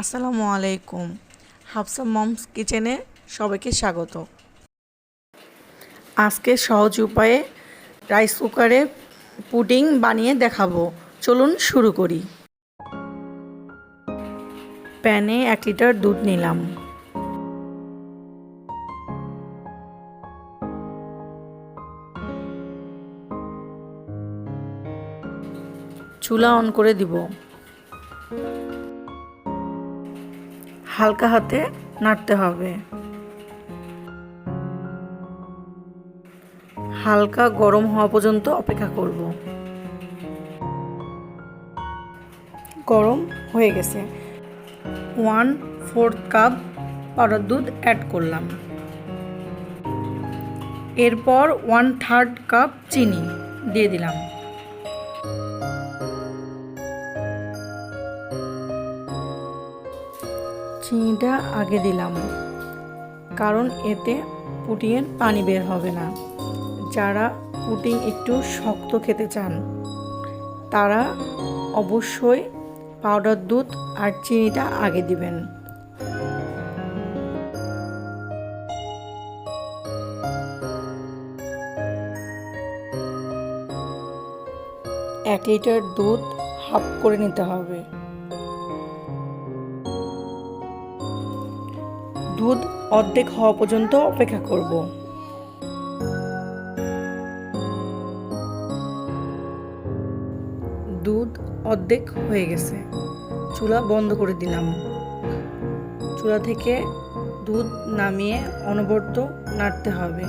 আসসালামু আলাইকুম। হাফসা মমস কিচেনে সবাইকে স্বাগত। আজকে সহজ উপায়ে রাইস কুকারে পুডিং বানিয়ে দেখাবো। চলুন শুরু করি। প্যানে 1 লিটার দুধ নিলাম। চুলা অন করে দিব। হালকা হাতে নাড়তে হবে। হালকা গরম হওয়া পর্যন্ত অপেক্ষা করব। গরম হয়ে গেছে। 1/4 কাপ পাউডার দুধ অ্যাড করলাম। এরপর 1/3 কাপ চিনি দিয়ে দিলাম। চিনিটা আগে দিলাম, কারণ এতে পুডিংয়ের পানি বের হবে না। যারা পুডিং একটু শক্ত খেতে চান তারা অবশ্যই পাউডার দুধ আর চিনিটা আগে দিবেন। এক লিটার দুধ হাফ করে নিতে হবে। দুধ অর্ধেক হওয়া পর্যন্ত অপেক্ষা করব। দুধ অর্ধেক হয়ে গেছে। চুলা বন্ধ করে দিলাম। চুলা থেকে দুধ নামিয়ে অনবরত নাড়তে হবে,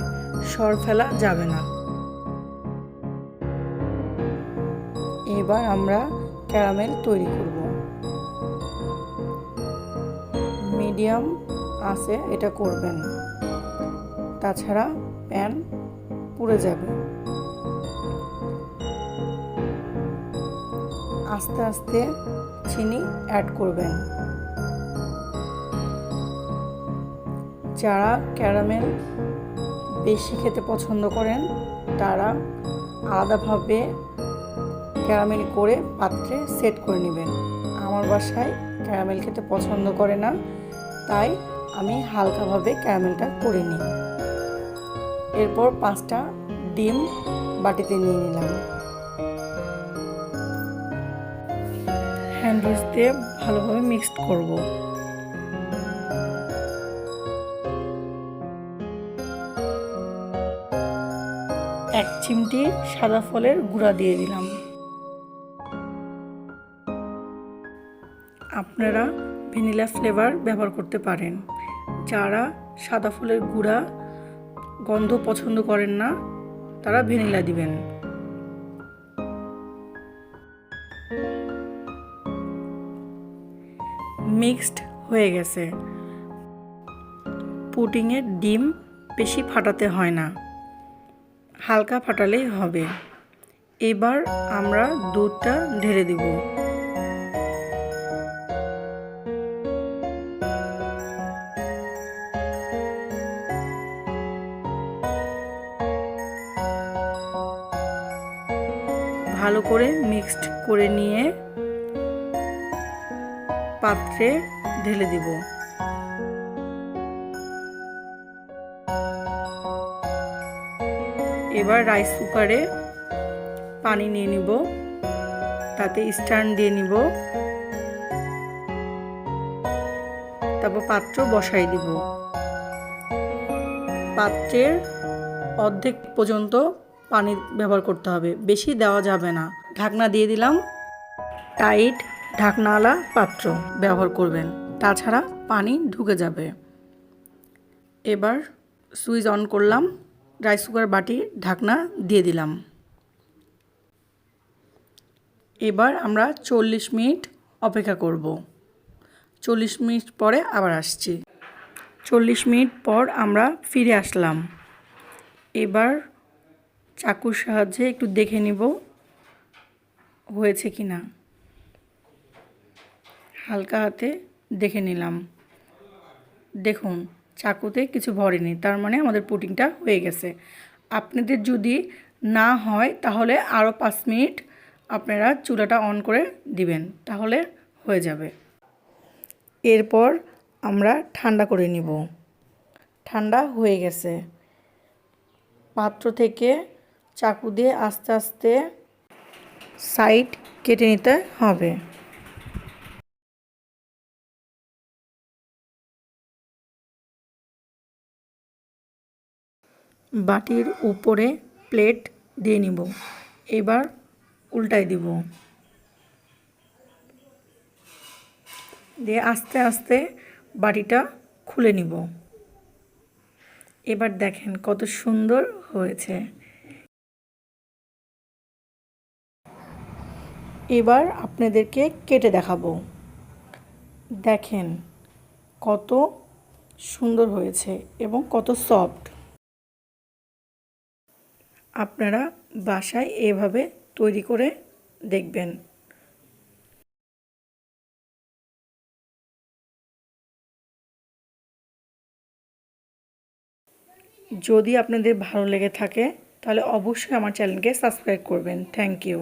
সর ফেলা যাবে না। এবার আমরা ক্যারামেল তৈরি করব। মিডিয়াম আঁচে এটা করবেন, তাছাড়া প্যান পুড়ে যাবে। আস্তে আস্তে চিনি অ্যাড করবেন। যারা ক্যারামেল বেশি খেতে পছন্দ করেন তারা আলাদাভাবে ক্যারামেল করে পাত্রে সেট করে নেবেন। আমার বাসায় ক্যারামেল খেতে পছন্দ করে না, তাই আমি হালকাভাবে ক্যারামেলটা করে নিই। এরপর 5টা ডিম বাটিতে নিয়ে নিলাম। হ্যান্ড উইচ দিয়ে ভালোভাবে মিক্সড করব। এক চিমটি সাদা ফলের গুঁড়া দিয়ে দিলাম। আপনারা ভ্যানিলা ফ্লেভার ব্যবহার করতে পারেন। যারা সাদা ফলের গুঁড়া গন্ধ পছন্দ করেন না তারা ভ্যানিলা দিবেন। মিক্সড হয়ে গেছে। পুডিংয়ের ডিম বেশি ফাটাতে হয় না, হালকা ফাটালেই হবে। এবার আমরা দুধটা ঢেলে দিব। ভালো করে মিক্সড করে নিয়ে পাত্রে ঢেলে দিব। এবার রাইস কুকারে পানি নিয়ে নিব, তাতে স্ট্যান্ড দিয়ে নিব, তারপর পাত্র বসাই দিব। পাত্রের অর্ধেক পর্যন্ত পানি ব্যবহার করতে হবে, বেশি দেওয়া যাবে না। ঢাকনা দিয়ে দিলাম। টাইট ঢাকনাওয়ালা পাত্র ব্যবহার করবেন, তাছাড়া পানি ঢুকে যাবে। এবার সুইচ অন করলাম, রাইস কুকার বাটি ঢাকনা দিয়ে দিলাম। এবার আমরা 40 মিনিট অপেক্ষা করব। 40 মিনিট পরে আবার আসছি। 40 মিনিট পর আমরা ফিরে আসলাম। এবার চাকুর সাহায্যে একটু দেখে নিব হয়েছে কি না। হালকা হাতে দেখে নিলাম। দেখুন চাকুতে কিছু ভরেনি, তার মানে আমাদের পুডিংটা হয়ে গেছে। আপনাদের যদি না হয় তাহলে আরও 5 মিনিট আপনারা চুলাটা অন করে দিবেন, তাহলে হয়ে যাবে। এরপর আমরা ঠান্ডা করে নিব। ঠান্ডা হয়ে গেছে। পাত্র থেকে চাকু দিয়ে আস্তে আস্তে সাইড কেটে নিতে হবে। বাটির উপরে প্লেট দিয়ে নিব। এবার উল্টাই দিব, দিয়ে আস্তে আস্তে বাটিটা খুলে নিব। এবার দেখেন কত সুন্দর হয়েছে। এবার আপনাদেরকে কেটে দেখাবো। দেখেন কত সুন্দর হয়েছে এবং কত সফট। আপনারা বাসায় এভাবে তৈরি করে দেখবেন। যদি আপনাদের ভালো লেগে থাকে তাহলে অবশ্যই আমার চ্যানেলকে সাবস্ক্রাইব করবেন। Thank you.